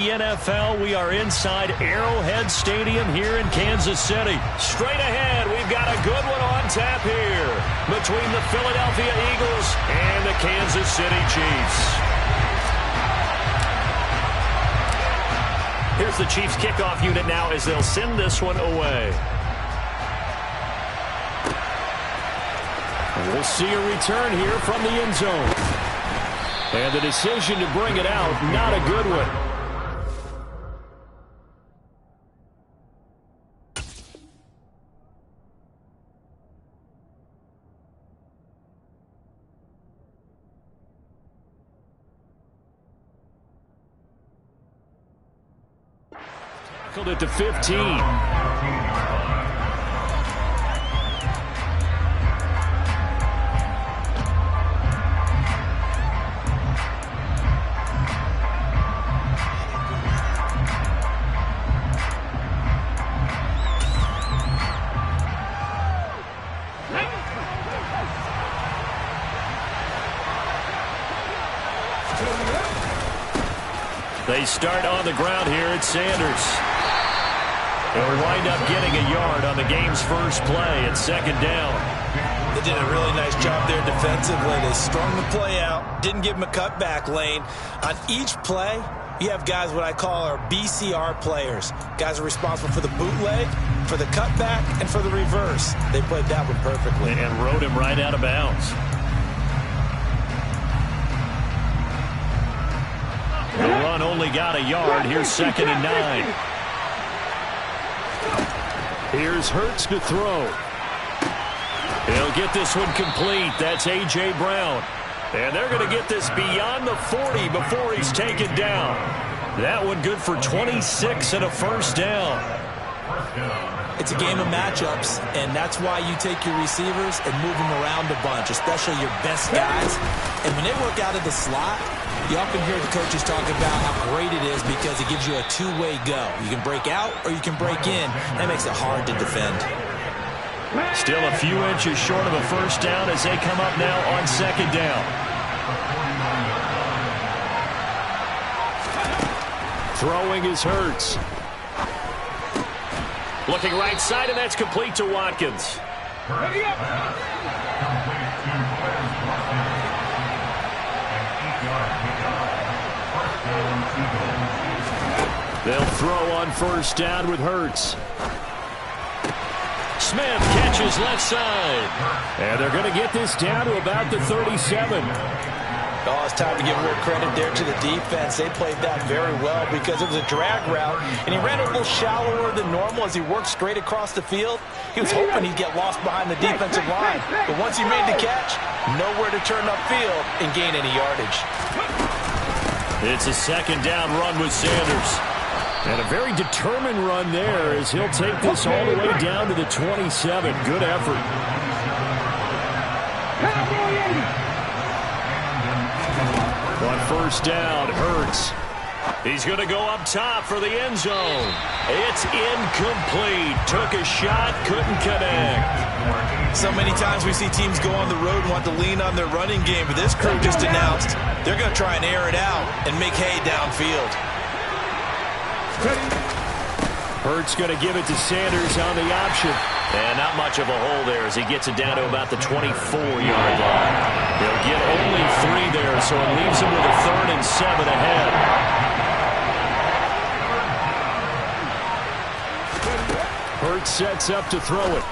NFL, we are inside Arrowhead Stadium here in Kansas City. Straight ahead, we've got a good one on tap here between the Philadelphia Eagles and the Kansas City Chiefs. Here's the Chiefs kickoff unit now as they'll send this one away. We'll see a return here from the end zone. And the decision to bring it out, not a good one. Tackled it to 15. They start on the ground here at Sanders. They'll wind up getting a yard on the game's first play at second down. They did a really nice job there defensively. They strung the play out, didn't give them a cutback lane. On each play, you have guys what I call our BCR players. Guys are responsible for the bootleg, for the cutback, and for the reverse. They played that one perfectly. And rode him right out of bounds. The run only got a yard. Here's 2nd and 9. Here's Hurts to throw. He'll get this one complete. That's A.J. Brown. And they're going to get this beyond the 40 before he's taken down. That one good for 26 and a first down. It's a game of matchups, and that's why you take your receivers and move them around a bunch, especially your best guys. And when they work out of the slot, you often hear the coaches talk about how great it is because it gives you a two-way go. You can break out or you can break in. That makes it hard to defend. Still a few inches short of a first down as they come up now on second down. Throwing is Hurts. Looking right side, and that's complete to Watkins. They'll throw on first down with Hurts. Smith catches left side. And they're going to get this down to about the 37. Oh, it's time to give more credit there to the defense. They played that very well because it was a drag route, and he ran a little shallower than normal as he worked straight across the field. He was hoping he'd get lost behind the defensive line, but once he made the catch, nowhere to turn upfield and gain any yardage. It's a second down run with Sanders. And a very determined run there as he'll take this all the way down to the 27. Good effort. On first down, Hurts. He's going to go up top for the end zone. It's incomplete. Took a shot, couldn't connect. So many times we see teams go on the road and want to lean on their running game, but this crew just announced they're going to try and air it out and make hay downfield. Hurts going to give it to Sanders on the option. And not much of a hole there as he gets it down to about the 24-yard line. He'll get only 3 there, so it leaves him with a 3rd and 7 ahead. Hurts sets up to throw it.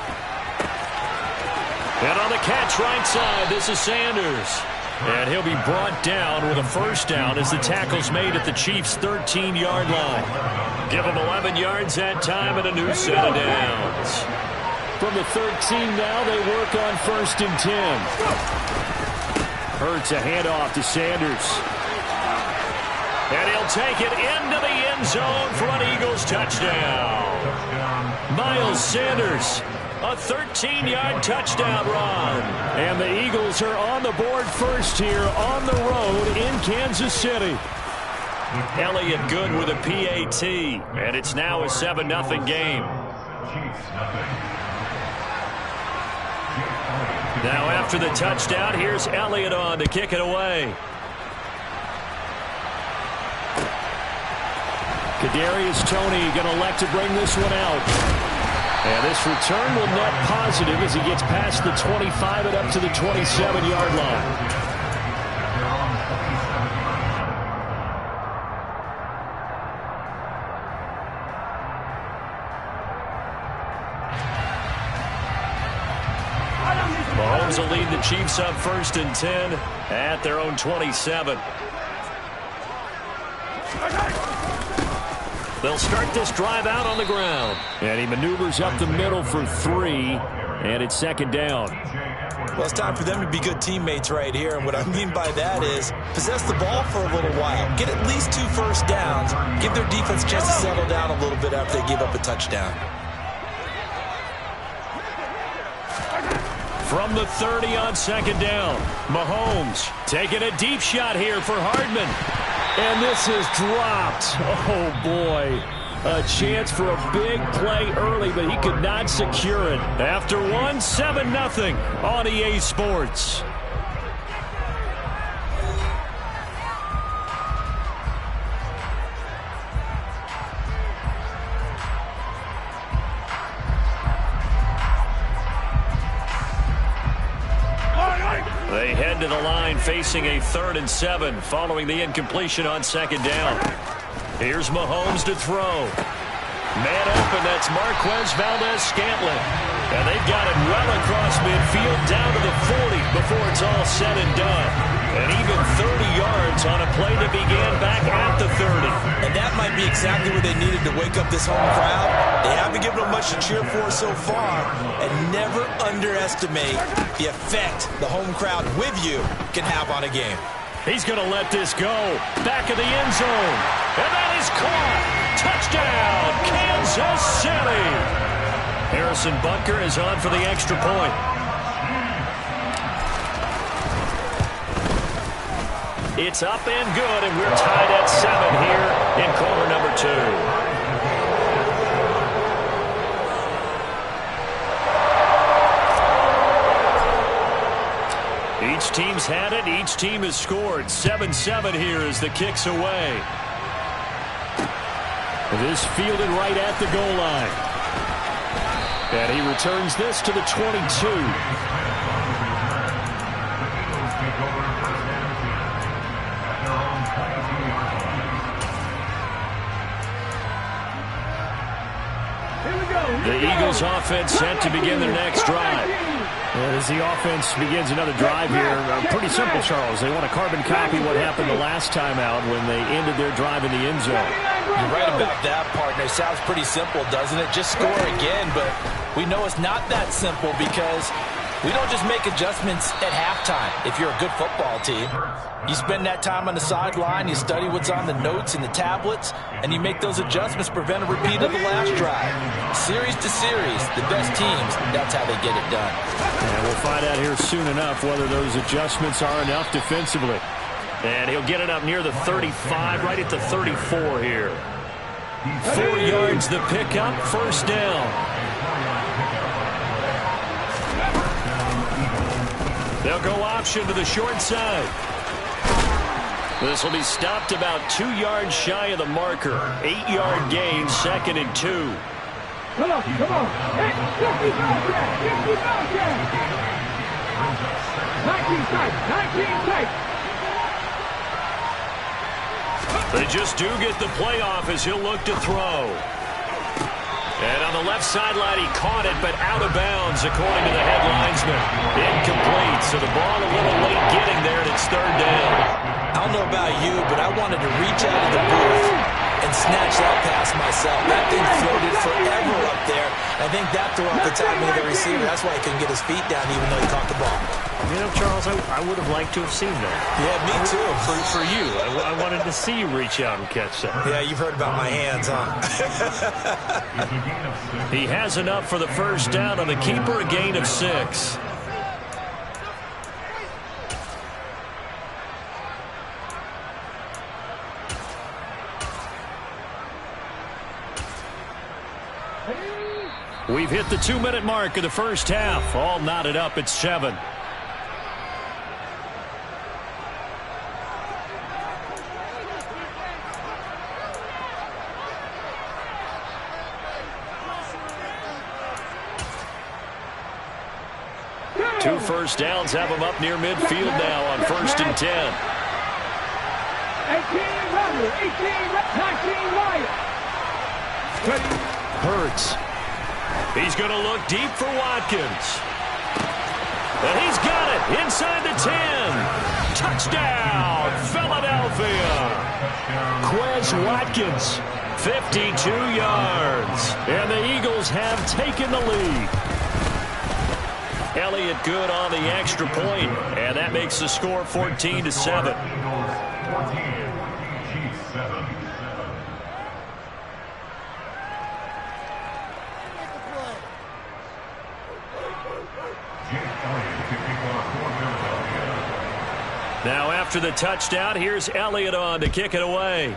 And on the catch right side, this is Sanders. And he'll be brought down with a first down as the tackle's made at the Chiefs' 13-yard line. Give him 11 yards that time and a new set of downs. From the 13 now, they work on 1st and 10. Hurts a handoff to Sanders. And he'll take it into the end zone for an Eagles touchdown. Miles Sanders, a 13-yard touchdown run. And the Eagles are on the board first here on the road in Kansas City. Elliott good with a PAT. And it's now a 7-0 game. Now after the touchdown, here's Elliott on to kick it away. Kadarius Toney going to elect to bring this one out. And this return will net positive as he gets past the 25 and up to the 27-yard line. Mahomes will lead the Chiefs up 1st and 10 at their own 27. They'll start this drive out on the ground. And he maneuvers up the middle for 3, and it's 2nd down. Well, it's time for them to be good teammates right here. And what I mean by that is possess the ball for a little while. Get at least 2 first downs. Give their defense a chance to settle down a little bit after they give up a touchdown. From the 30 on 2nd down, Mahomes taking a deep shot here for Hardman. And this is dropped. Oh, boy. A chance for a big play early, but he could not secure it. After one, 7-0 on EA Sports. They head to the line facing a 3rd and 7 following the incompletion on 2nd down. Here's Mahomes to throw. Man open, that's Marquez Valdez-Scantling. And they've got it well across midfield down to the 40 before it's all said and done. And even 30 yards on a play that began back at the 30. And that might be exactly what they needed to wake up this home crowd. They haven't given them much to cheer for so far. And never underestimate the effect the home crowd with you can have on a game. He's going to let this go. Back of the end zone. And that is caught. Touchdown, Kansas City. Harrison Butker is on for the extra point. It's up and good, and we're tied at 7 here in quarter number 2. Each team's had it. Each team has scored. 7-7 here as the kick's away. This fielded right at the goal line. And he returns this to the 22. The Eagles offense set to begin their next drive. And as the offense begins another drive here, pretty simple, Charles. They want to carbon copy what happened the last time out when they ended their drive in the end zone. You're right about that, partner. Sounds pretty simple, doesn't it? Just score again, but we know it's not that simple because we don't just make adjustments at halftime if you're a good football team. You spend that time on the sideline, you study what's on the notes and the tablets, and you make those adjustments, prevent a repeat of the last drive. Series to series, the best teams, that's how they get it done. And we'll find out here soon enough whether those adjustments are enough defensively. And he'll get it up near the 35, right at the 34 here. 4 yards the pickup, 1st down. They'll go option to the short side. This will be stopped about 2 yards shy of the marker. 8-yard gain, 2nd and 2. Come on. Hey, 19 tight. They just do get the playoff as he'll look to throw. And on the left sideline, he caught it, but out of bounds, according to the head linesman. Incomplete, so the ball a little late getting there, and it's 3rd down. I don't know about you, but I wanted to reach out of the booth and snatch that pass myself. That thing floated forever up there. I think that threw off the timing of the receiver. That's why he couldn't get his feet down even though he caught the ball. You know, Charles, I would have liked to have seen that. Yeah, me too. For you. I wanted to see you reach out and catch that. Yeah, you've heard about my hands, huh? He has enough for the 1st down on the keeper, a gain of 6. We've hit the 2-minute mark of the 1st half. All knotted up at 7. 2 first downs have him up near midfield now on 1st and 10. 18 runner, 19 right. Hurts. He's going to look deep for Watkins. And he's got it inside the 10. Touchdown, Philadelphia. Quez Watkins, 52 yards. And the Eagles have taken the lead. Elliott good on the extra point, and that makes the score 14-7. Now after the touchdown, here's Elliott on to kick it away.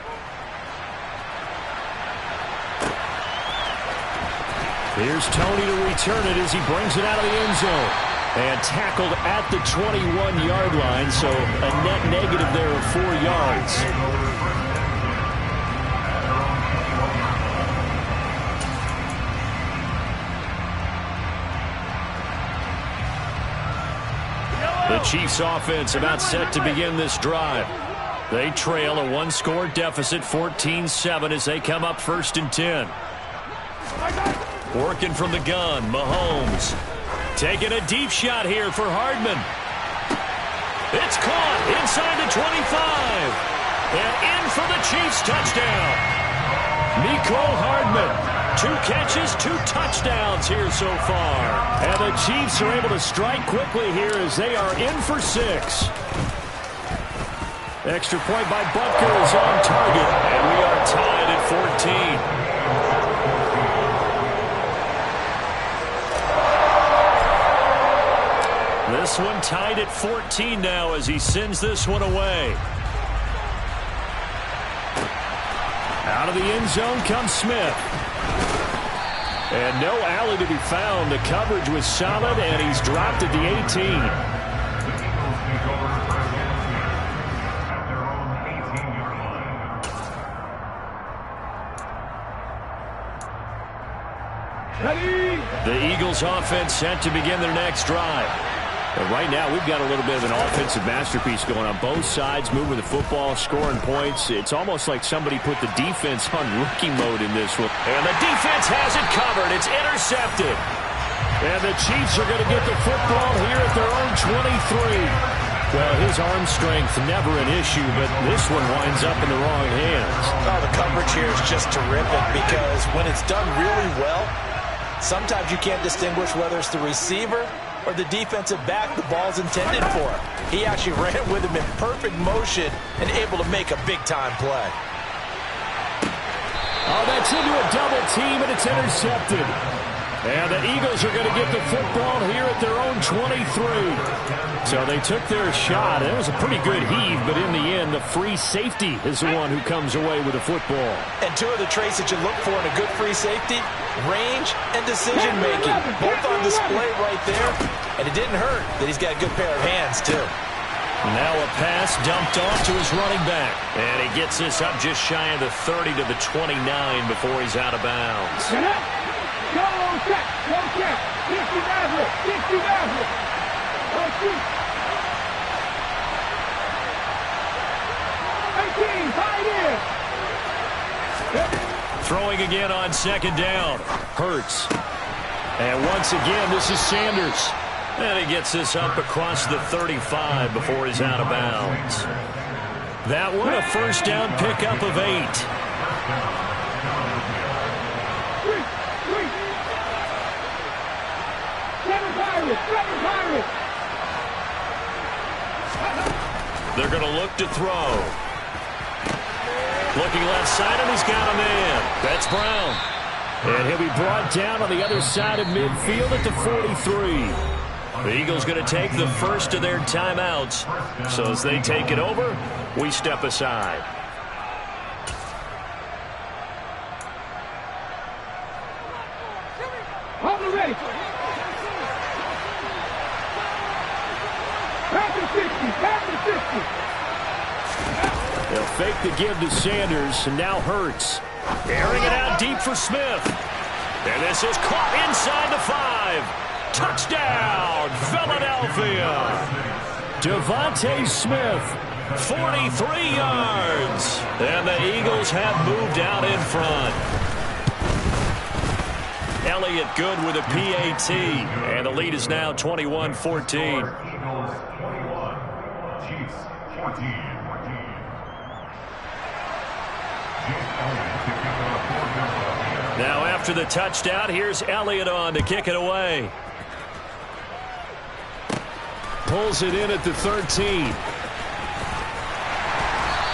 Here's Tony to return it as he brings it out of the end zone. And tackled at the 21-yard line, so a net negative there of 4 yards. The Chiefs offense about set to begin this drive. They trail a 1-score deficit, 14-7, as they come up 1st and 10. Working from the gun, Mahomes. Taking a deep shot here for Hardman. It's caught inside the 25. And in for the Chiefs touchdown. Mecole Hardman. 2 catches, 2 touchdowns here so far. And the Chiefs are able to strike quickly here as they are in for 6. Extra point by Butker is on target. And we are tied at 14. This one tied at 14 now as he sends this one away. Out of the end zone comes Smith. And no alley to be found. The coverage was solid, and he's dropped at the 18. The Eagles offense set to begin their next drive. And right now, we've got a little bit of an offensive masterpiece going on both sides, moving the football, scoring points. It's almost like somebody put the defense on rookie mode in this one. And the defense has it covered. It's intercepted. And the Chiefs are going to get the football here at their own 23. Well, his arm strength never an issue, but this one winds up in the wrong hands. Oh, the coverage here is just terrific because when it's done really well, sometimes you can't distinguish whether it's the receiver or the defensive back the ball's intended for. He actually ran with him in perfect motion and able to make a big-time play. Oh, that's into a double team, and it's intercepted. And the Eagles are going to get the football here at their own 23. So they took their shot. It was a pretty good heave, but in the end, the free safety is the one who comes away with the football. And 2 of the traits that you look for in a good free safety, range and decision-making. Both on display right there. And it didn't hurt that he's got a good pair of hands, too. Now a pass dumped off to his running back. And he gets this up just shy of the 30 to the 29 before he's out of bounds. Go check, go check. 60 Maverick, 60 Maverick. Go shoot. 18, tight end. Throwing again on 2nd down. Hurts. And once again, this is Sanders. And he gets this up across the 35 before he's out of bounds. That one, a 1st down pickup of 8. They're going to look to throw. Looking left side, and he's got a man. That's Brown. And he'll be brought down on the other side of midfield at the 43. The Eagles going to take the first of their timeouts. So as they take it over, we step aside. Hold it ready. Back to 50, back to 50. They'll fake the give to Sanders, and now Hurts. Airing it out deep for Smith. And this is caught inside the 5. Touchdown, Philadelphia. Devontae Smith, 43 yards. And the Eagles have moved out in front. Elliott good with a PAT. And the lead is now 21-14. Now after the touchdown, here's Elliott on to kick it away. Pulls it in at the 13.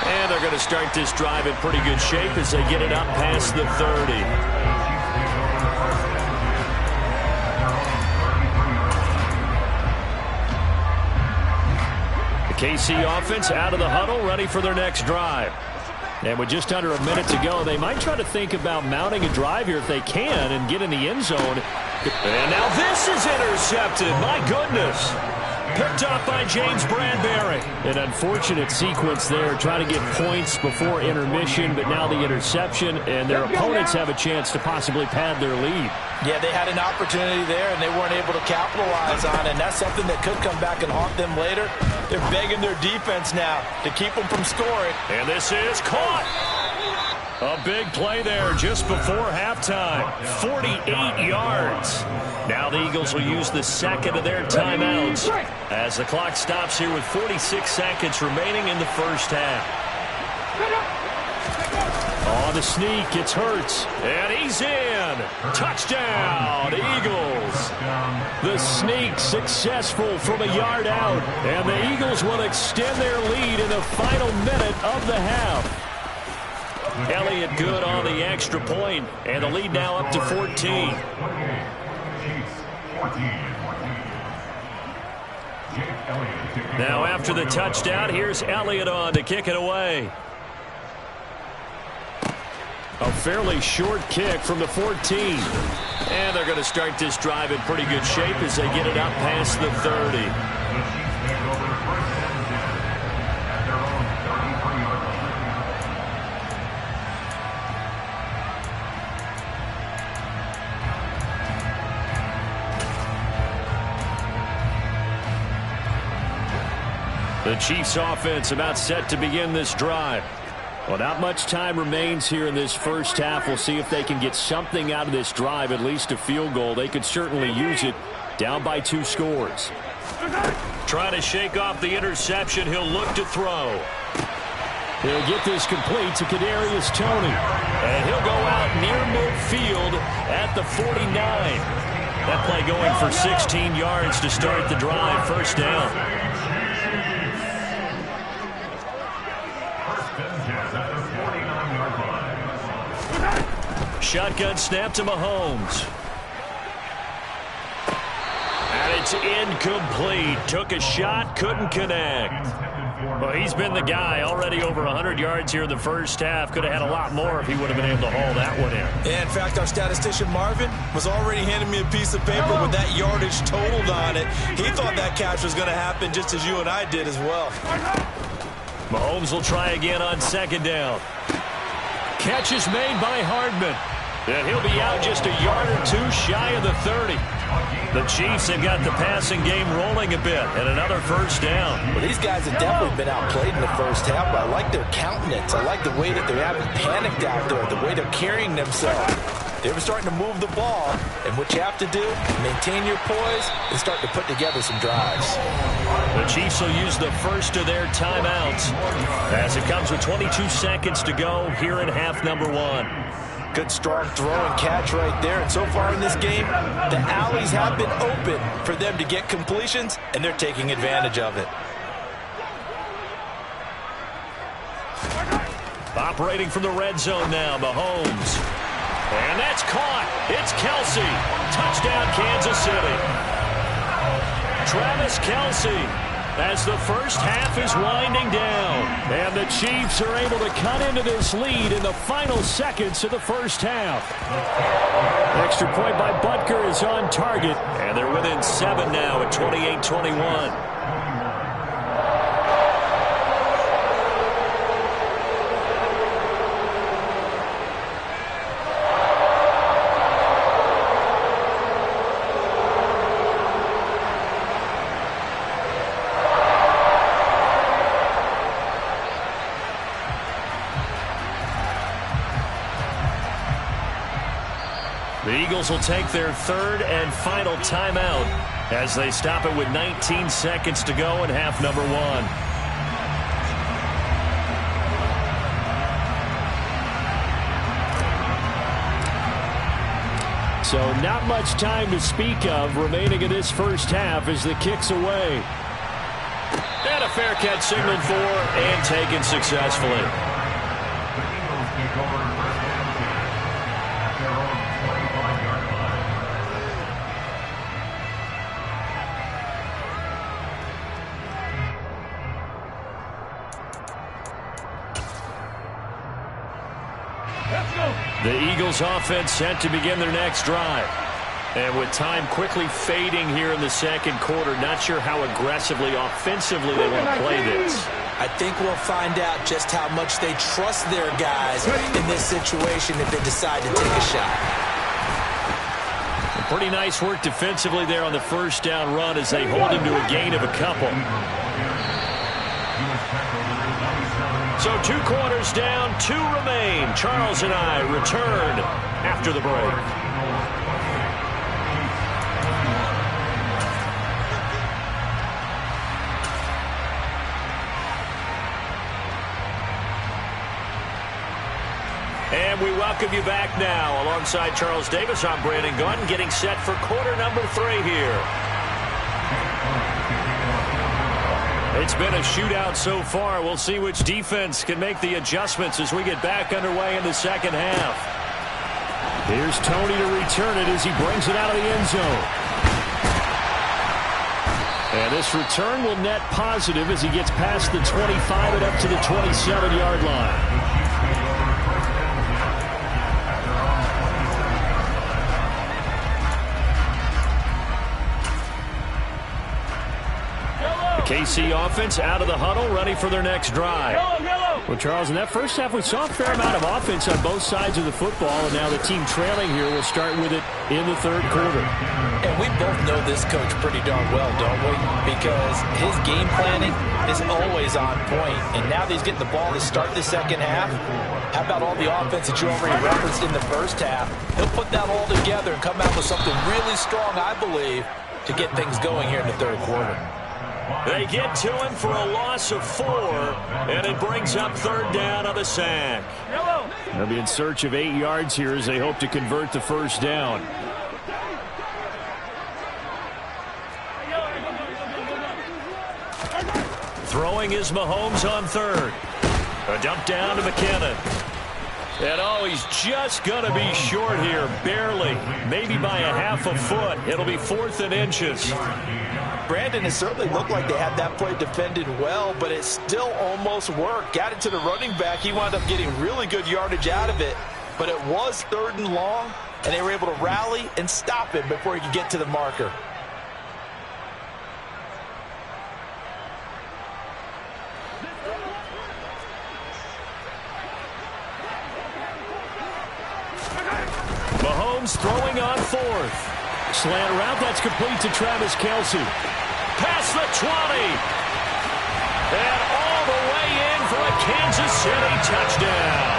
And they're going to start this drive in pretty good shape as they get it up past the 30. The KC offense out of the huddle, ready for their next drive. And with just under a minute to go, they might try to think about mounting a drive here if they can and get in the end zone. And now this is intercepted. My goodness. Picked up by James Bradbury. An unfortunate sequence there. Trying to get points before intermission, but now the interception, and their opponents have a chance to possibly pad their lead. Yeah, they had an opportunity there, and they weren't able to capitalize on it. And that's something that could come back and haunt them later. They're begging their defense now to keep them from scoring. And this is caught. A big play there just before halftime. 48 yards. Now the Eagles will use the second of their timeouts as the clock stops here with 46 seconds remaining in the first half. On the sneak, it's Hurts. And he's in. Touchdown, Eagles. The sneak successful from a yard out. And the Eagles will extend their lead in the final minute of the half. Elliott good on the extra point, and the lead now up to 14. Now after the touchdown, here's Elliott on to kick it away. A fairly short kick from the 14. And they're going to start this drive in pretty good shape as they get it up past the 30. The Chiefs offense about set to begin this drive. Well, not much time remains here in this first half. We'll see if they can get something out of this drive, at least a field goal. They could certainly use it. Down by 2 scores. Trying to shake off the interception. He'll look to throw. He'll get this complete to Kadarius Toney. And he'll go out near midfield at the 49. That play going for 16 yards to start the drive. First down. Shotgun snap to Mahomes. And it's incomplete. Took a shot, couldn't connect. Well, he's been the guy already over 100 yards here in the first half. Could have had a lot more if he would have been able to haul that one in. Yeah, in fact, our statistician Marvin was already handing me a piece of paper with that yardage totaled on it. He thought that catch was going to happen just as you and I did as well. Mahomes will try again on second down. Catch is made by Hardman. And he'll be out just a yard or two shy of the 30. The Chiefs have got the passing game rolling a bit, and another first down. Well, these guys have definitely been outplayed in the first half, but I like their countenance. I like the way that they haven't panicked out there, the way they're carrying themselves. They were starting to move the ball, and what you have to do, maintain your poise and start to put together some drives. The Chiefs will use the first of their timeouts as it comes with 22 seconds to go here in half number 1. Good strong throw and catch right there. And so far in this game, the alleys have been open for them to get completions, and they're taking advantage of it. Operating from the red zone now, Mahomes. And that's caught. It's Kelsey. Touchdown, Kansas City. Travis Kelsey. As the first half is winding down. And the Chiefs are able to cut into this lead in the final seconds of the first half. Extra point by Butker is on target. And they're within 7 now at 28-21. The Eagles will take their third and final timeout as they stop it with 19 seconds to go in half number one. So not much time to speak of remaining in this first half as the kick's away. And a fair catch signaled for and taken successfully. The Eagles offense set to begin their next drive. And with time quickly fading here in the second quarter, not sure how aggressively, offensively they want to play this. I think we'll find out just how much they trust their guys in this situation if they decide to take a shot. Pretty nice work defensively there on the first down run as they hold him to a gain of a couple. So 2 quarters down, 2 remain. Charles and I return after the break. And we welcome you back now. Alongside Charles Davis, I'm Brandon Gunn, getting set for quarter number 3 here. It's been a shootout so far. We'll see which defense can make the adjustments as we get back underway in the second half. Here's Tony to return it as he brings it out of the end zone. And this return will net positive as he gets past the 25 and up to the 27-yard line. KC offense out of the huddle, ready for their next drive. Well, Charles, in that first half, we saw a fair amount of offense on both sides of the football, and now the team trailing here will start with it in the third quarter. And we both know this coach pretty darn well, don't we? Because his game planning is always on point, and now that he's getting the ball to start the second half, how about all the offense that you already referenced in the first half? He'll put that all together and come out with something really strong, I believe, to get things going here in the third quarter. They get to him for a loss of 4, and it brings up third down on the sack. They'll be in search of 8 yards here as they hope to convert the first down. Throwing is Mahomes on third. A dump down to McKinnon. And oh, he's just going to be short here, barely, maybe by a half a foot. It'll be 4th and inches. Brandon, it certainly looked like they had that play defended well, but it still almost worked. Got it to the running back. He wound up getting really good yardage out of it, but it was 3rd and long, and they were able to rally and stop him before he could get to the marker. Mahomes throwing on 4th. Slant route, that's complete to Travis Kelce. Past the 20. And all the way in for a Kansas City touchdown.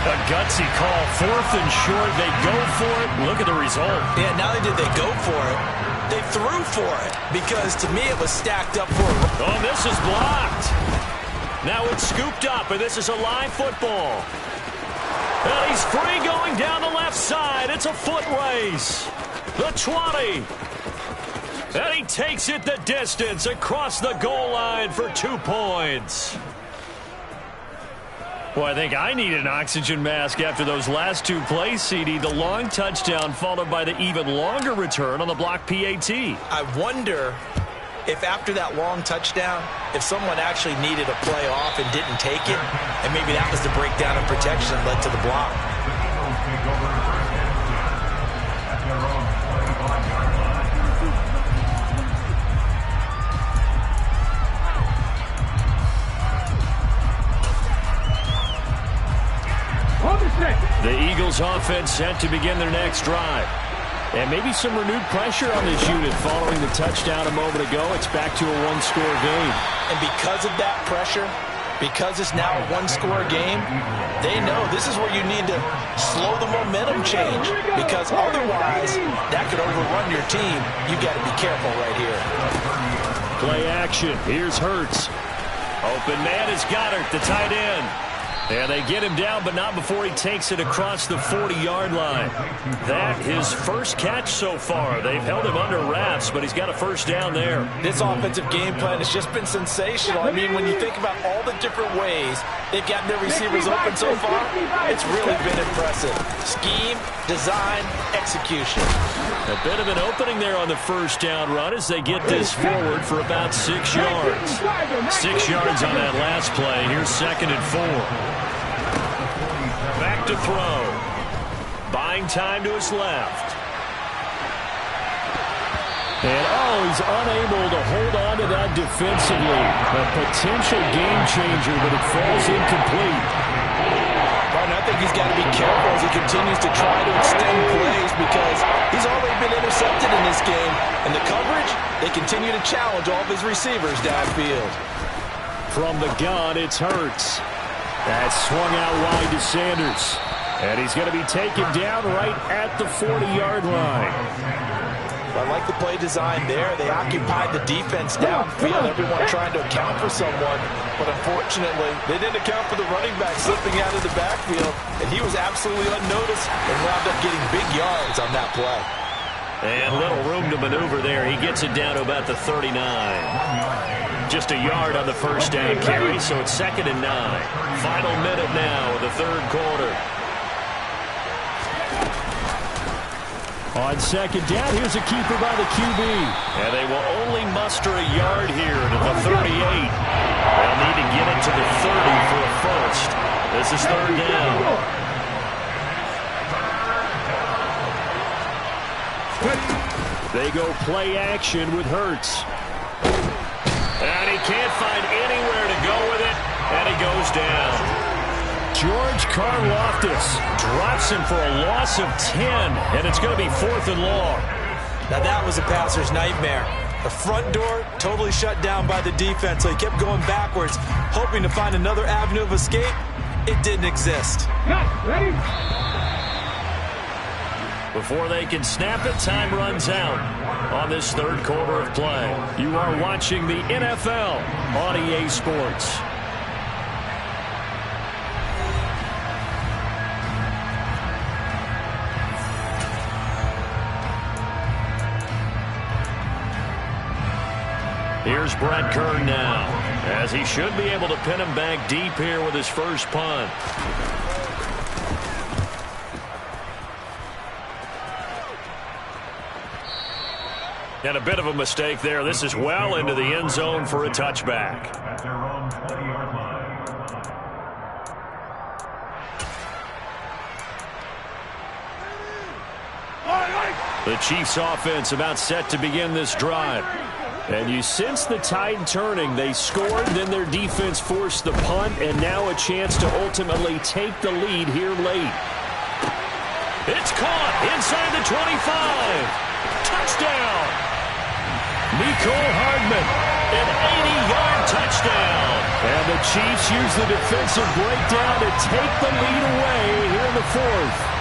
A gutsy call, 4th and short. They go for it. Look at the result. Yeah, not only did they go for it, they threw for it. Because to me, it was stacked up for it. Oh, this is blocked. Now it's scooped up, and this is a live football. And he's free going down the left side. It's a foot race. The 20. And he takes it the distance across the goal line for 2 points. Well, I think I need an oxygen mask after those last 2 plays, CD. The long touchdown followed by the even longer return on the block PAT. I wonder if after that long touchdown, if someone actually needed a play off and didn't take it, and maybe that was the breakdown in protection that led to the block. The Eagles offense set to begin their next drive. And maybe some renewed pressure on this unit following the touchdown a moment ago. It's back to a 1-score game. And because of that pressure, Because it's now a one-score game, they know this is where you need to slow the momentum change, because otherwise that could overrun your team. You got to be careful right here. Play action. Here's Hurts. Open man is Goddard, the tight end. And they get him down, but not before he takes it across the 40-yard line. That his first catch so far. They've held him under wraps, but he's got a first down there. This offensive game plan has just been sensational. I mean, when you think about all the different ways they've gotten their receivers open so far, it's really been impressive. Scheme, design, execution. A bit of an opening there on the first down run as they get this forward for about 6 yards. 6 yards on that last play. Here's 2nd and 4. Back to throw. Buying time to his left. And, he's unable to hold on to that defensively. A potential game changer, but it falls incomplete. Martin, I think he's got to be careful as he continues to try to extend plays, because he's already been intercepted in this game. And the coverage, they continue to challenge all of his receivers downfield. From the gun, it's Hurts. That's swung out wide to Sanders. And he's going to be taken down right at the 40-yard line. I like the play design there. They occupied the defense downfield, everyone trying to account for someone. But unfortunately, they didn't account for the running back slipping out of the backfield. And he was absolutely unnoticed and wound up getting big yards on that play. And little room to maneuver there. He gets it down to about the 39. Just a yard on the first down carry, so it's 2nd and 9. Final minute now of the third quarter. On 2nd down, here's a keeper by the QB. And they will only muster a yard here to the 38. They'll need to get it to the 30 for a first. This is 3rd down. They go play action with Hurts. And he can't find anywhere to go with it, and he goes down. George Karlaftis drops him for a loss of 10, and it's going to be 4th and long. Now that was a passer's nightmare. The front door totally shut down by the defense, so he kept going backwards, hoping to find another avenue of escape. It didn't exist. Ready? Before they can snap it, time runs out on this third quarter of play. You are watching the NFL on EA Sports. Here's Brett Kern now, as he should be able to pin him back deep here with his first punt. And a bit of a mistake there. This is well into the end zone for a touchback. The Chiefs offense about set to begin this drive. And you sense the tide turning. They scored, then their defense forced the punt, and now a chance to ultimately take the lead here late. It's caught inside the 25. Touchdown! Nicole Hardman, an 80-yard touchdown. And the Chiefs use the defensive breakdown to take the lead away here in the 4th.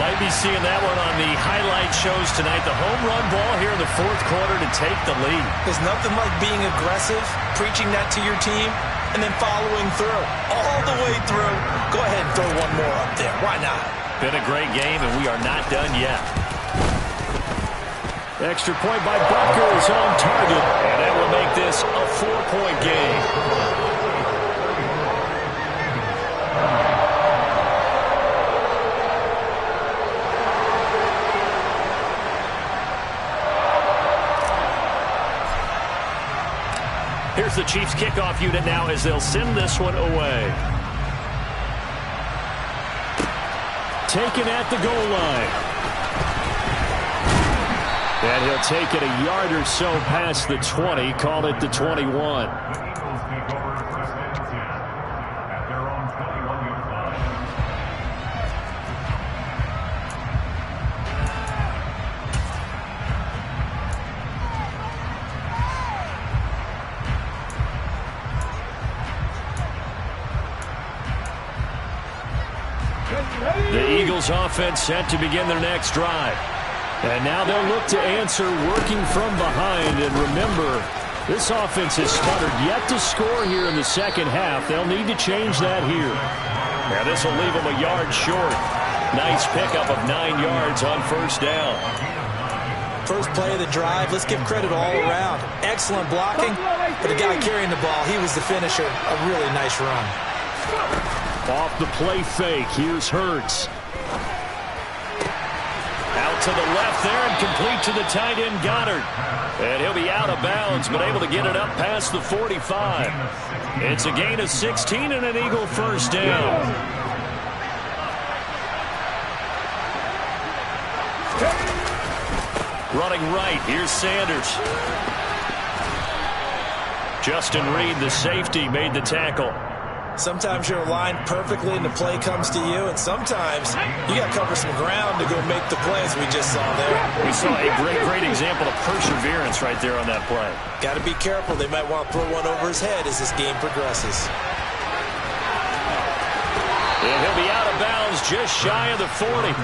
Might be seeing that one on the highlight shows tonight. The home run ball here in the 4th quarter to take the lead. There's nothing like being aggressive, preaching that to your team, and then following through. All the way through. Go ahead and throw one more up there. Why not? Been a great game, and we are not done yet. Extra point by Bucker is on target, and that will make this a 4-point game. Here's the Chiefs kickoff unit now as they'll send this one away. Taken at the goal line. And he'll take it a yard or so past the 20, called it the 21. The Eagles offense set to begin their next drive. And now they'll look to answer working from behind. And remember, this offense has stuttered yet to score here in the second half. They'll need to change that here. Now this will leave them a yard short. Nice pickup of 9 yards on first down. First play of the drive, let's give credit all around. Excellent blocking, but the guy carrying the ball, he was the finisher. A really nice run. Off the play fake, here's Hurts. Out to the left there and complete to the tight end Goddard. And he'll be out of bounds, but able to get it up past the 45. It's a gain of 16 and an Eagle first down. Running right, here's Sanders. Justin Reed, the safety, made the tackle. Sometimes you're aligned perfectly and the play comes to you, and sometimes you got to cover some ground to go make the play, as we just saw there. We saw a great example of perseverance right there on that play. Got to be careful. They might want to throw one over his head as this game progresses. And he'll be out of bounds just shy of the 40.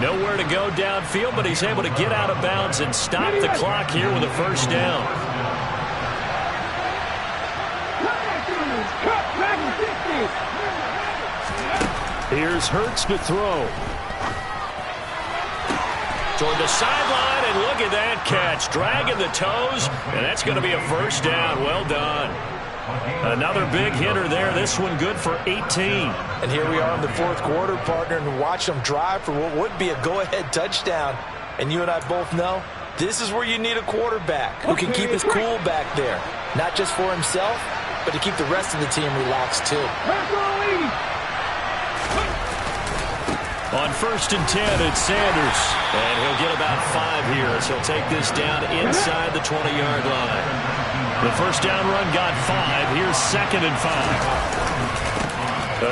Nowhere to go downfield, but he's able to get out of bounds and stop the clock here with a first down. Here's Hurts to throw. Toward the sideline, and look at that catch. Dragging the toes, and that's going to be a first down. Well done. Another big hitter there. This one good for 18. And here we are in the fourth quarter, partner, and watch them drive for what would be a go-ahead touchdown. And you and I both know this is where you need a quarterback who can keep his cool back there. Not just for himself, but to keep the rest of the team relaxed too. On first and 10, it's Sanders. And he'll get about 5 here as he'll take this down inside the 20-yard line. The first down run got 5. Here's second and 5.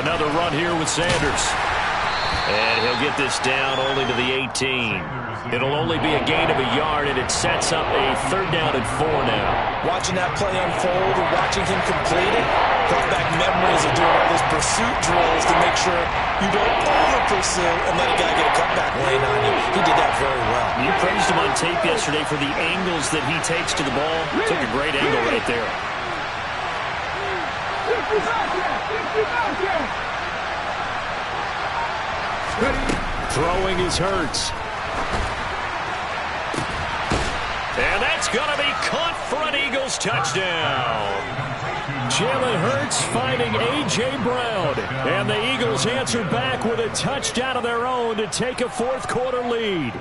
Another run here with Sanders. And he'll get this down only to the 18. It'll only be a gain of a yard, and it sets up a third down and 4 now. Watching that play unfold and watching him complete it brought back memories of doing all those pursuit drills to make sure you don't over-pursue and let a guy get a cutback lane on you. He did that very well. You praised him on tape yesterday for the angles that he takes to the ball. Took a great angle right there. Throwing is Hurts. And that's going to be caught for an Eagles touchdown. Jalen Hurts finding A.J. Brown. And the Eagles answered back with a touchdown of their own to take a fourth quarter lead.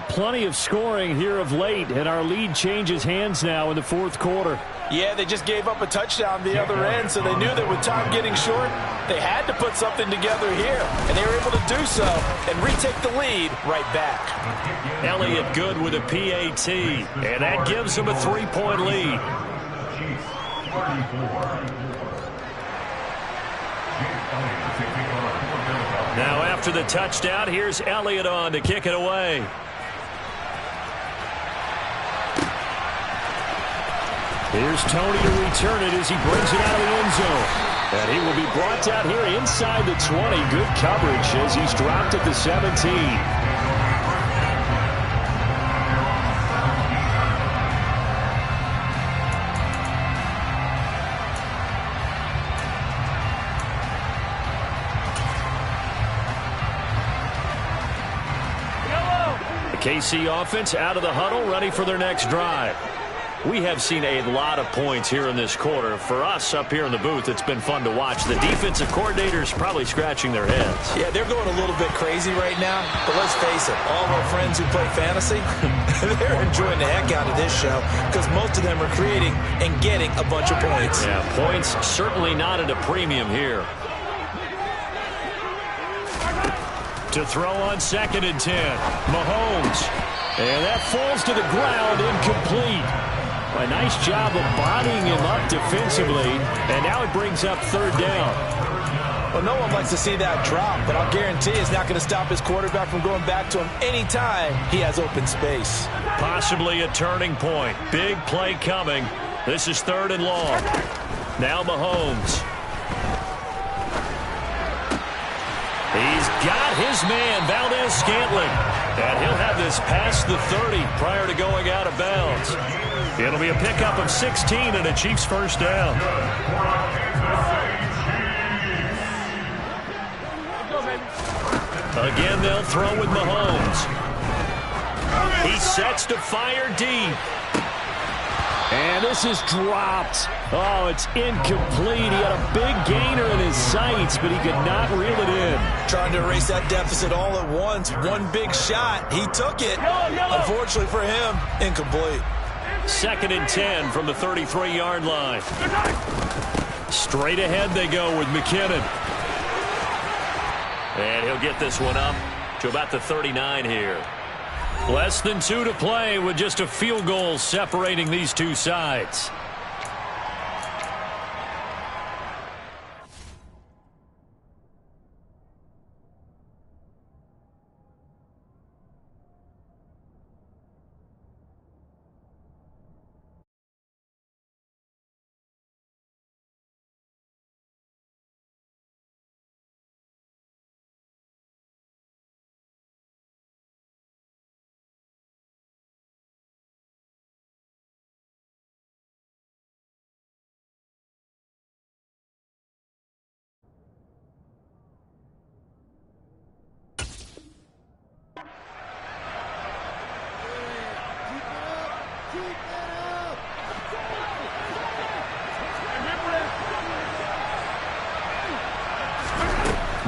Plenty of scoring here of late, and our lead changes hands now in the fourth quarter. Yeah, they just gave up a touchdown the other end, so they knew that with time getting short, they had to put something together here, and they were able to do so and retake the lead right back. Elliott good with a PAT, and that gives them a 3-point lead. Now after the touchdown, here's Elliott on to kick it away. Here's Tony to return it as he brings it out of the end zone. And he will be brought down here inside the 20. Good coverage as he's dropped at the 17. The KC offense out of the huddle, ready for their next drive. We have seen a lot of points here in this quarter. For us up here in the booth, it's been fun to watch. The defensive coordinators probably scratching their heads. Yeah, they're going a little bit crazy right now. But let's face it, all of our friends who play fantasy, they're enjoying the heck out of this show because most of them are creating and getting a bunch of points. Yeah, points certainly not at a premium here. To throw on second and 10, Mahomes. And that falls to the ground, incomplete. A nice job of bodying him up defensively, and now it brings up third down. Well, no one likes to see that drop, but I'll guarantee it's not going to stop his quarterback from going back to him anytime he has open space. Possibly a turning point. Big play coming. This is third and long. Now Mahomes. He's got his man, Valdez-Scantling. And he'll have this past the 30 prior to going out of bounds. It'll be a pickup of 16 and a Chiefs first down. Again, they'll throw with Mahomes. He sets to fire deep. And this is dropped. Oh, it's incomplete. He had a big gainer in his sights, but he could not reel it in. Trying to erase that deficit all at once. One big shot. He took it. Unfortunately for him, incomplete. 2nd and 10 from the 33-yard line. Straight ahead they go with McKinnon. And he'll get this one up to about the 39 here. Less than 2 to play with just a field goal separating these two sides.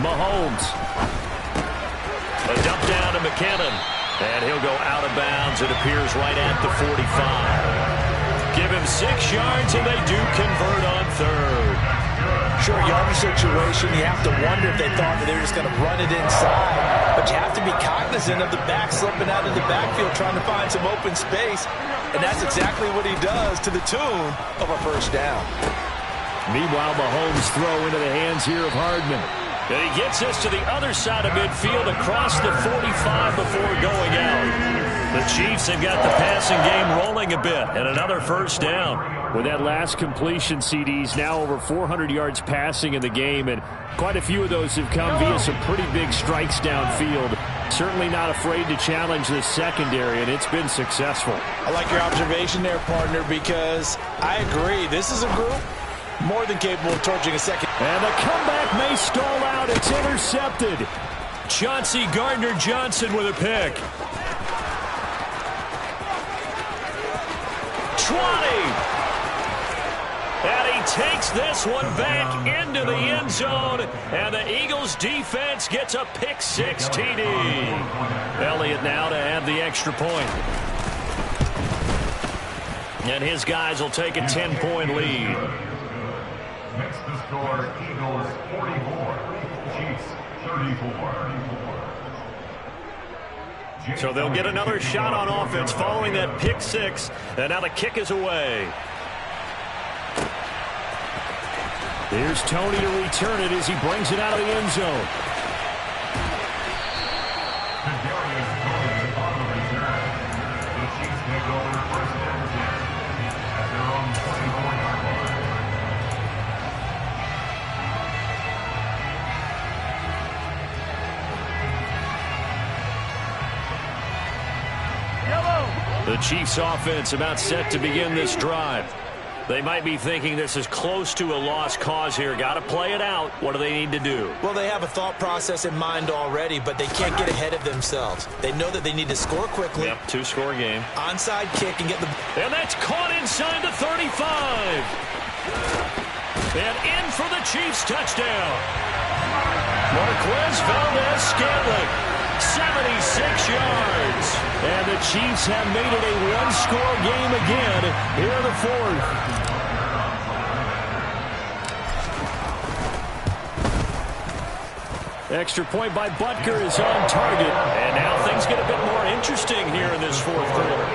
Mahomes. A dump down to McKinnon. And he'll go out of bounds. It appears right at the 45. Give him 6 yards, and they do convert on 3rd. Sure, yardage situation, you have to wonder if they thought that they were just going to run it inside. But you have to be cognizant of the back slipping out of the backfield trying to find some open space. And that's exactly what he does to the tune of a first down. Meanwhile, Mahomes throw into the hands here of Hardman. And he gets this to the other side of midfield across the 45 before going out. The Chiefs have got the passing game rolling a bit, and another first down. With that last completion, CD's now over 400 yards passing in the game, and quite a few of those have come via some pretty big strikes downfield. Certainly not afraid to challenge the secondary, and it's been successful. I like your observation there, partner, because I agree. This is a group more than capable of torching a second. And the comeback may stall out. It's intercepted. Chauncey Gardner-Johnson with a pick. 20. And he takes this one back into the end zone. And the Eagles defense gets a pick 6 TD. Elliott now to have the extra point. And his guys will take a 10-point lead. Next to score, Eagles 44, Chiefs 34. So they'll get another shot on offense following that pick 6. And now the kick is away. Here's Tony to return it as he brings it out of the end zone. On the return, the Chiefs take over first and 10 at their own 24-yard line. The Chiefs offense about set to begin this drive. They might be thinking this is close to a lost cause here. Got to play it out. What do they need to do? Well, they have a thought process in mind already, but they can't get ahead of themselves. They know that they need to score quickly. Yep, 2-score game. Onside kick and get the... And that's caught inside the 35. And in for the Chiefs touchdown. Marquez Valdez-Scantling. 76 yards. And the Chiefs have made it a one-score game again here in the 4th. Extra point by Butker is on target. And now things get a bit more interesting here in this 4th quarter.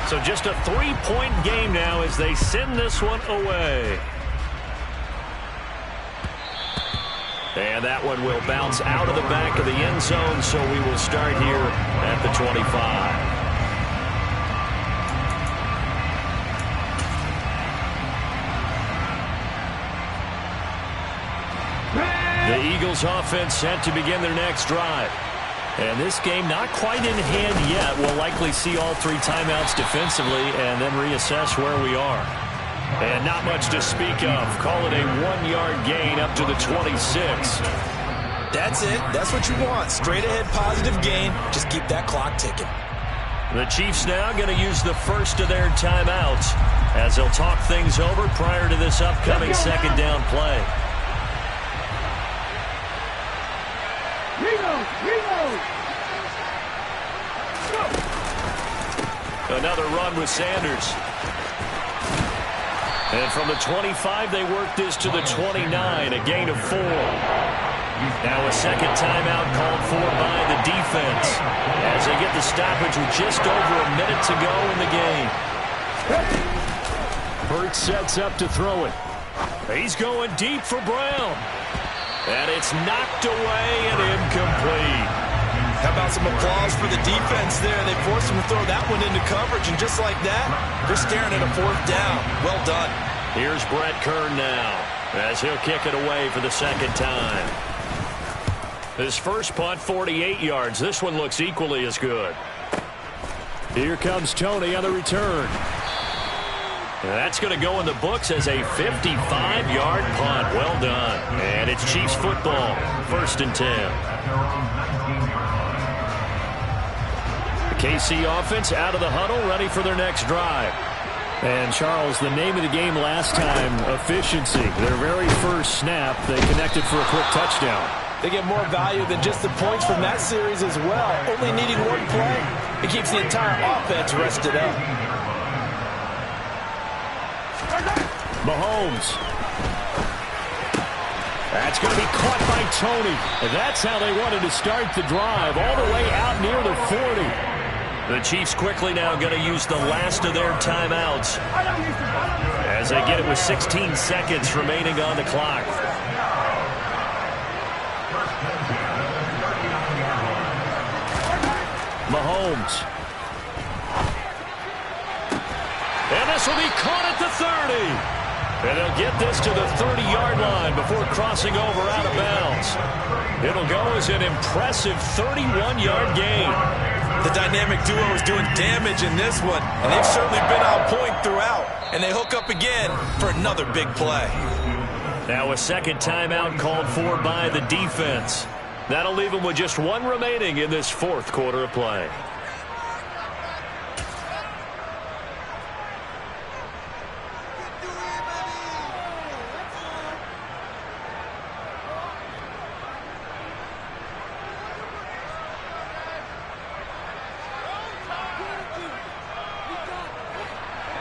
So just a 3-point game now as they send this one away. And that one will bounce out of the back of the end zone, so we will start here at the 25. The Eagles offense set to begin their next drive. And this game not quite in hand yet. We'll likely see all 3 timeouts defensively and then reassess where we are. And not much to speak of. Call it a 1-yard gain up to the 26. That's it. That's what you want. Straight ahead positive gain. Just keep that clock ticking. The Chiefs now going to use the first of their timeouts as they'll talk things over prior to this upcoming second down play. Another run with Sanders. And from the 25, they work this to the 29, a gain of 4. Now a second timeout called for by the defense as they get the stoppage with just over a minute to go in the game. Hurts sets up to throw it. He's going deep for Brown. And it's knocked away and incomplete. How about some applause for the defense there? They forced him to throw that one into coverage, and just like that, they're staring at a 4th down. Well done. Here's Brett Kern now as he'll kick it away for the second time. His first punt, 48 yards. This one looks equally as good. Here comes Tony on the return. And that's going to go in the books as a 55-yard punt. Well done. And it's Chiefs football, 1st and 10. KC offense out of the huddle, ready for their next drive. And, Charles, the name of the game last time, efficiency. Their very first snap, they connected for a quick touchdown. They get more value than just the points from that series as well. Only needing 1 play. It keeps the entire offense rested up. Mahomes. That's going to be caught by Tony. And that's how they wanted to start the drive, all the way out near the 40. The Chiefs quickly now going to use the last of their timeouts as they get it with 16 seconds remaining on the clock. Mahomes. And this will be caught at the 30. And they'll get this to the 30-yard line before crossing over out of bounds. It'll go as an impressive 31-yard gain. The dynamic duo is doing damage in this one, and they've certainly been on point throughout. And they hook up again for another big play. Now a second timeout called for by the defense. That'll leave them with just 1 remaining in this 4th quarter of play.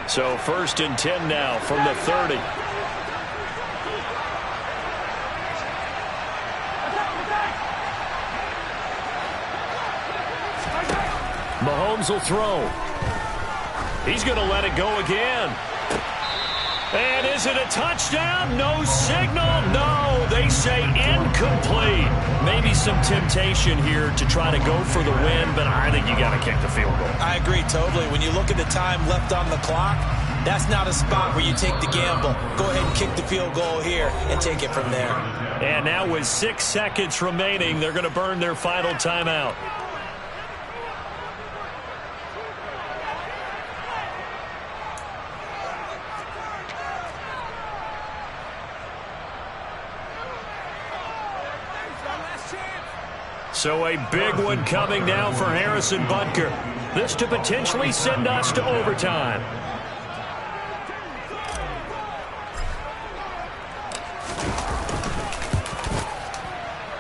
So 1st and 10 now from the 30. Mahomes will throw. He's going to let it go again. And is it a touchdown? No signal. No, they say incomplete. Maybe some temptation here to try to go for the win, but I think you got to kick the field goal. I agree totally. When you look at the time left on the clock, that's not a spot where you take the gamble. Go ahead and kick the field goal here and take it from there. And now with 6 seconds remaining, they're going to burn their final timeout. So a big one coming now for Harrison Butker. This to potentially send us to overtime.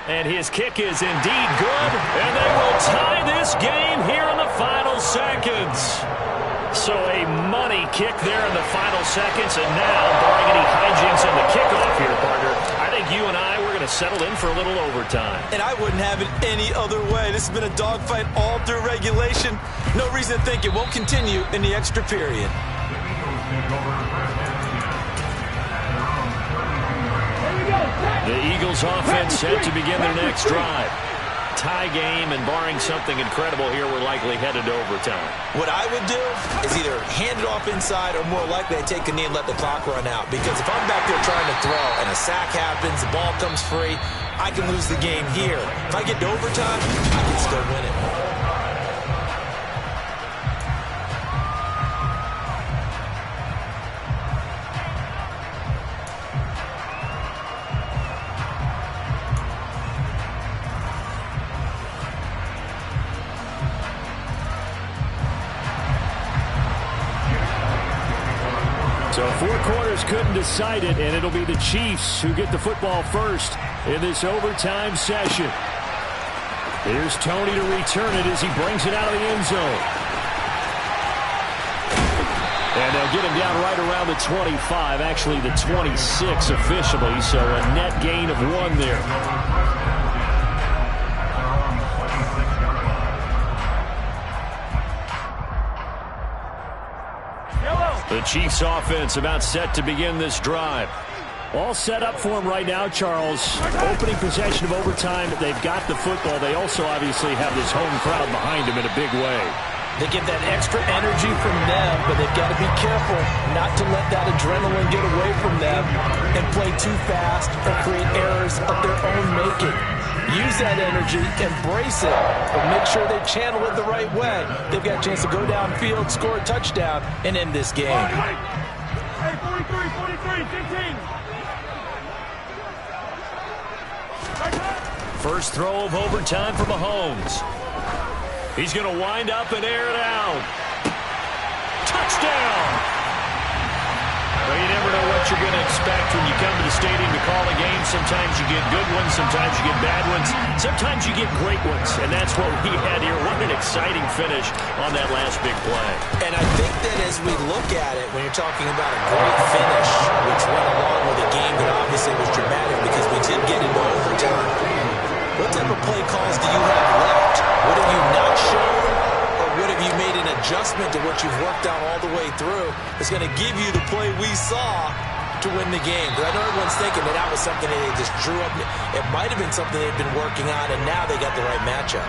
And his kick is indeed good. And they will tie this game here in the final seconds. So a money kick there in the final seconds. And now, barring any hijinks in the kickoff here, partner, I think you and I, we're going to settle in for a little overtime. And I wouldn't have it any other way. This has been a dogfight all through regulation. No reason to think it won't continue in the extra period. Here we go. The Eagles offense set to begin their next drive. Tie game, and barring something incredible here, we're likely headed to overtime. What I would do is either hand it off inside or more likely I take a knee and let the clock run out. Because if I'm back there trying to throw and a sack happens, the ball comes free, I can lose the game here. If I get to overtime, I can still win it. So 4 quarters couldn't decide it, and it'll be the Chiefs who get the football first in this overtime session. Here's Tony to return it as he brings it out of the end zone. And they'll get him down right around the 25, actually the 26 officially, so a net gain of 1 there. The Chiefs offense about set to begin this drive. All set up for him right now, Charles. Opening possession of overtime. They've got the football. They also obviously have this home crowd behind them in a big way. They get that extra energy from them, but they've got to be careful not to let that adrenaline get away from them and play too fast or create errors of their own making. Use that energy, embrace it, but make sure they channel it the right way. They've got a chance to go downfield, score a touchdown, and end this game. Hey, 43, 15. First throw of overtime for Mahomes. He's going to wind up and air it out. Touchdown! Well, you never know what you're going to expect when you come to the stadium to call a game. Sometimes you get good ones, sometimes you get bad ones, sometimes you get great ones, and that's what we had here. What an exciting finish on that last big play. And I think that as we look at it, when you're talking about a great finish, which went along with a game that obviously was dramatic because we did get into overtime, what type of play calls do you have left? What have you not shown? What have you made an adjustment to what you've worked out all the way through that's going to give you the play we saw to win the game? But I know everyone's thinking that was something that they just drew up. It might have been something they've been working on, and now they got the right matchup.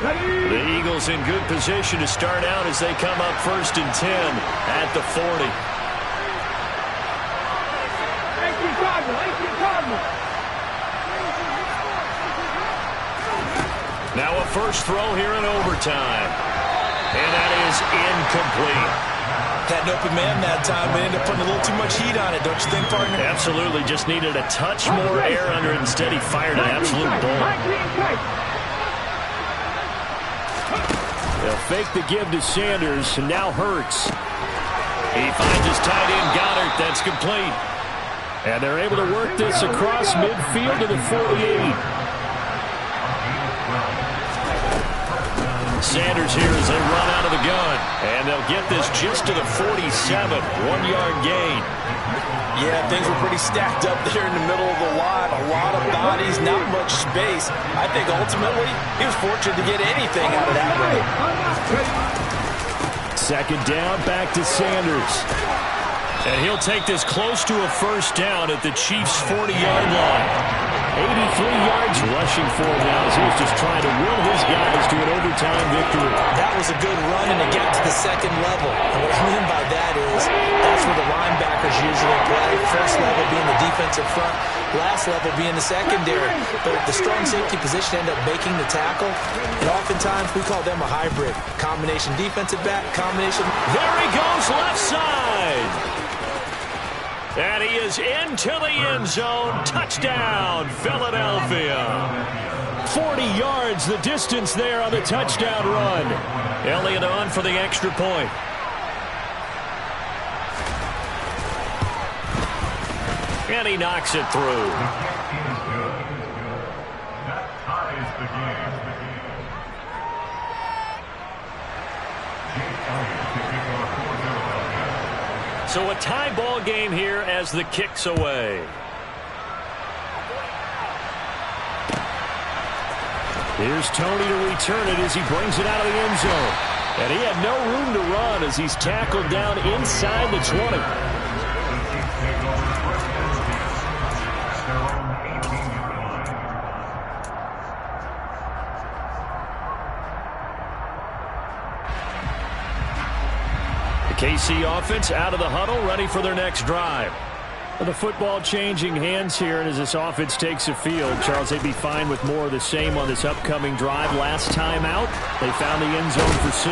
The Eagles in good position to start out as they come up 1st and 10 at the 40. Now a first throw here in overtime. And that is incomplete. Had an open man that time, but ended up putting a little too much heat on it, don't you think, partner? Absolutely. Just needed a touch more air under it. Instead, he fired an absolute bullet. They'll fake the give to Sanders, and now Hurts. He finds his tight end, Goddard. That's complete. And they're able to work this across midfield to the 48. Sanders here as they run out of the gun. And they'll get this just to the 47. 1-yard gain. Yeah, things were pretty stacked up there in the middle of the line. A lot of bodies, not much space. I think ultimately he was fortunate to get anything out of that way. Second down, back to Sanders. And he'll take this close to a first down at the Chiefs' 40-yard line. 83 yards rushing for him now as he was just trying to will his guys to an overtime victory. That was a good run and to get to the second level. And what I mean by that is that's where the linebackers usually play. First level being the defensive front, last level being the secondary. But the strong safety position end up making the tackle. And oftentimes we call them a hybrid. Combination defensive back, combination. There he goes left side. And he is into the end zone. Touchdown, Philadelphia. 40 yards, the distance there on the touchdown run. Elliott on for the extra point. And he knocks it through. That ties the game. So a tie ball game here as the kick's away. Here's Tony to return it as he brings it out of the end zone. And he had no room to run as he's tackled down inside the 20. KC offense out of the huddle, ready for their next drive. The football changing hands here, and as this offense takes the field, Charles, they'd be fine with more of the same on this upcoming drive. Last time out, they found the end zone for 6.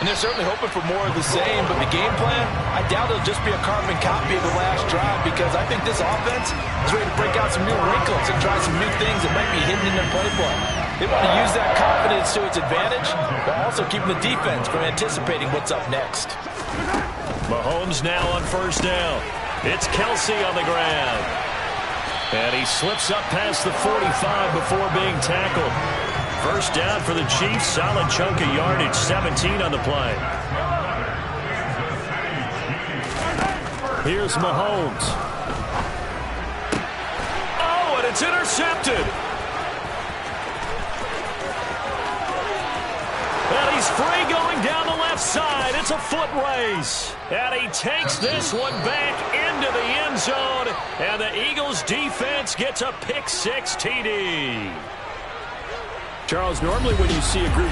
And they're certainly hoping for more of the same, but the game plan, I doubt it'll just be a carbon copy of the last drive, because I think this offense is ready to break out some new wrinkles and try some new things that might be hidden in their playbook. They want to use that confidence to its advantage, while also keeping the defense from anticipating what's up next. Mahomes now on first down. It's Kelsey on the ground. And he slips up past the 45 before being tackled. First down for the Chiefs. Solid chunk of yardage. 17 on the play. Here's Mahomes. Oh, and it's intercepted. And he's free going down the left side. It's a foot race. And he takes this one back into the end zone. And the Eagles defense gets a pick-6 TD. Charles, normally when you see a group